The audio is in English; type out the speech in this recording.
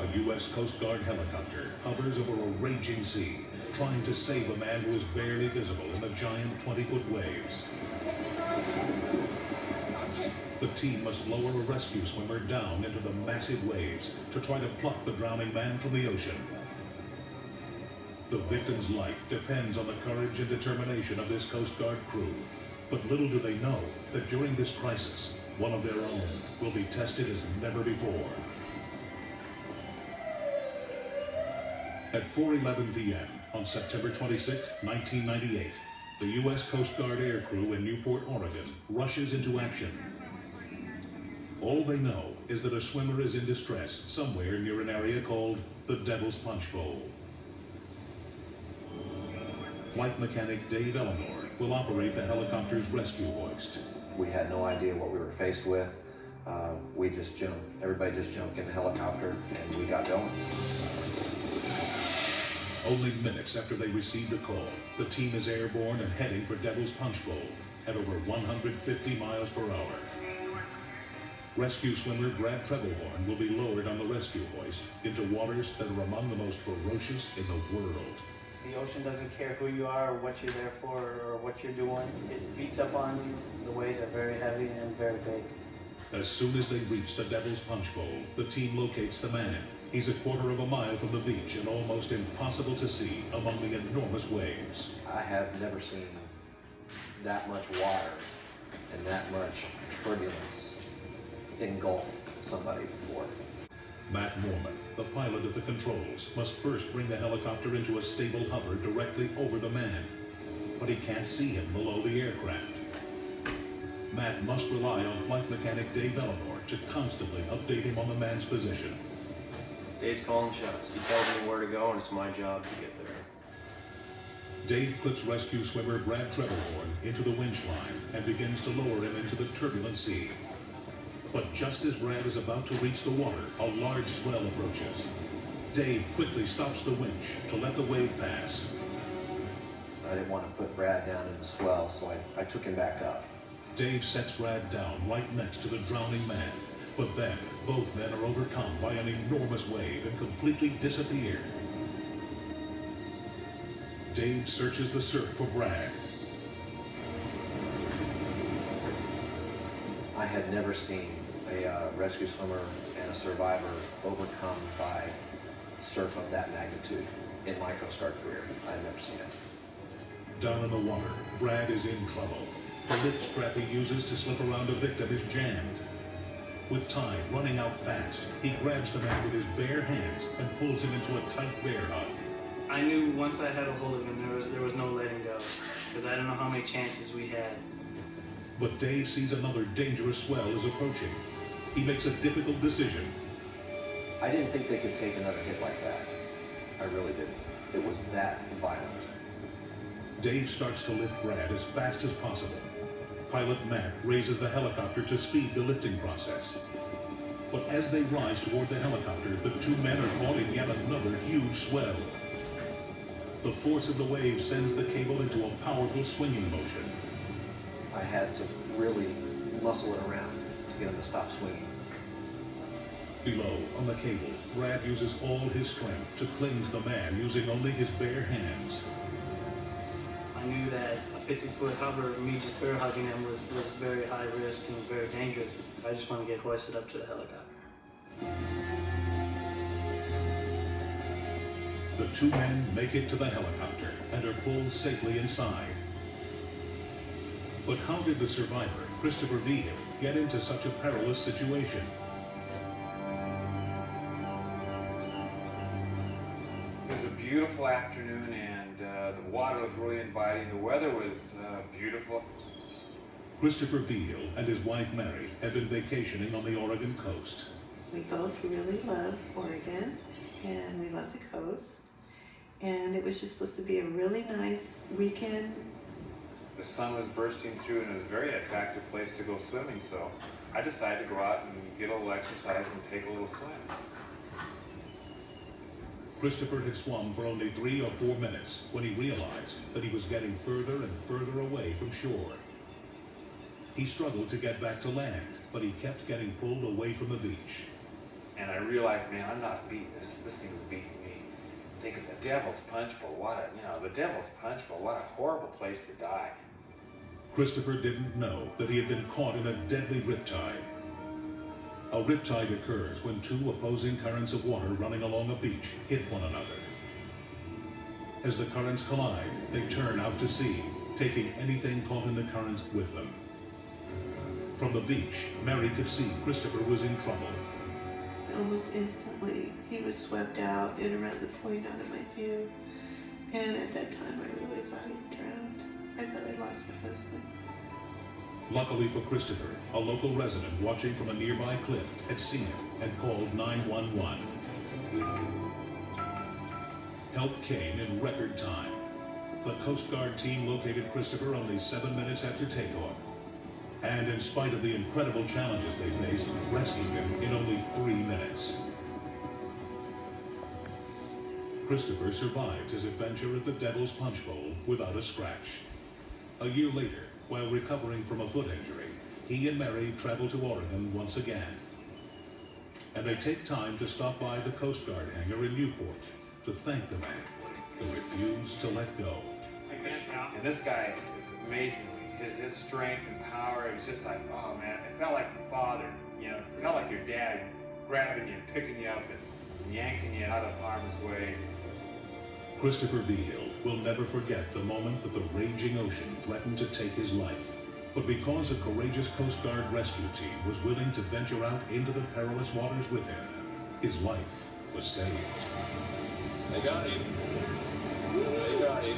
A U.S. Coast Guard helicopter hovers over a raging sea, trying to save a man who is barely visible in the giant 20-foot waves. The team must lower a rescue swimmer down into the massive waves to try to pluck the drowning man from the ocean. The victim's life depends on the courage and determination of this Coast Guard crew. But little do they know that during this crisis, one of their own will be tested as never before. At 4:11 p.m. on September 26, 1998, the U.S. Coast Guard air crew in Newport, Oregon, rushes into action. All they know is that a swimmer is in distress somewhere near an area called the Devil's Punch Bowl. Flight mechanic Dave Eleanor will operate the helicopter's rescue hoist. We had no idea what we were faced with. We just jumped. Everybody just jumped in the helicopter and we got going. Only minutes after they received the call, the team is airborne and heading for Devil's Punch Bowl at over 150 miles per hour. Rescue swimmer Brad Trebelhorn will be lowered on the rescue hoist into waters that are among the most ferocious in the world. The ocean doesn't care who you are or what you're there for or what you're doing. It beats up on you. The waves are very heavy and very big. As soon as they reach the Devil's Punch Bowl, the team locates the man. He's a quarter of a mile from the beach and almost impossible to see among the enormous waves. I have never seen that much water and that much turbulence engulf somebody before. Matt Mormon, the pilot of the controls, must first bring the helicopter into a stable hover directly over the man. But he can't see him below the aircraft. Matt must rely on flight mechanic Dave Eleanor to constantly update him on the man's position. Dave's calling shots. He tells me where to go, and it's my job to get there. Dave puts rescue swimmer Brad Trebelhorn into the winch line and begins to lower him into the turbulent sea. But just as Brad is about to reach the water, a large swell approaches. Dave quickly stops the winch to let the wave pass. I didn't want to put Brad down in the swell, so I took him back up. Dave sets Brad down right next to the drowning man. But then, both men are overcome by an enormous wave and completely disappear. Dave searches the surf for Brad. I had never seen a rescue swimmer and a survivor overcome by surf of that magnitude in my Coast Guard career. I had never seen it. Down in the water, Brad is in trouble. The lift strap he uses to slip around a victim is jammed. With time running out fast, he grabs the man with his bare hands and pulls him into a tight bear hug. I knew once I had a hold of him, there was no letting go, because I don't know how many chances we had. But Dave sees another dangerous swell is approaching. He makes a difficult decision. I didn't think they could take another hit like that. I really didn't. It was that violent. Dave starts to lift Brad as fast as possible. Pilot Matt raises the helicopter to speed the lifting process. But as they rise toward the helicopter, the two men are caught in yet another huge swell. The force of the wave sends the cable into a powerful swinging motion. I had to really muscle it around to get him to stop swinging. Below, on the cable, Brad uses all his strength to cling to the man using only his bare hands. I knew that a 50-foot hover, me just bear hugging him was very high risk and very dangerous. I just want to get hoisted up to the helicopter. The two men make it to the helicopter and are pulled safely inside. But how did the survivor, Christopher Vigil, get into such a perilous situation? It was a beautiful afternoon and the water looked really inviting. The weather was beautiful. Christopher Vigil and his wife Mary have been vacationing on the Oregon coast. We both really love Oregon and we love the coast. And it was just supposed to be a really nice weekend. The sun was bursting through and it was a very attractive place to go swimming, so I decided to go out and get a little exercise and take a little swim. Christopher had swum for only 3 or 4 minutes when he realized that he was getting further and further away from shore. He struggled to get back to land, but he kept getting pulled away from the beach. And I realized, man, I'm not beating this. This thing's beating me. Thinking the Devil's Punch Bowl, the Devil's Punch Bowl, what a horrible place to die. Christopher didn't know that he had been caught in a deadly riptide. A riptide occurs when two opposing currents of water running along a beach hit one another. As the currents collide, they turn out to sea, taking anything caught in the current with them. From the beach, Mary could see Christopher was in trouble. Almost instantly, he was swept out and around the point out of my view. And at that time, I really thought he'd drowned. I thought I'd lost my husband. Luckily for Christopher, a local resident watching from a nearby cliff had seen him and called 911. Help came in record time. The Coast Guard team located Christopher only 7 minutes after takeoff. And in spite of the incredible challenges they faced, rescued him in only 3 minutes. Christopher survived his adventure at the Devil's Punch Bowl without a scratch. A year later, while recovering from a foot injury, he and Mary traveled to Oregon once again. And they take time to stop by the Coast Guard hangar in Newport to thank the man who refused to let go. And this guy is amazingly, his strength and power, it was just like, oh man, it felt like your father, it felt like your dad grabbing you and picking you up and yanking you out of harm's way. Christopher Beale will never forget the moment that the raging ocean threatened to take his life. But because a courageous Coast Guard rescue team was willing to venture out into the perilous waters with him, his life was saved. They got him. They got him.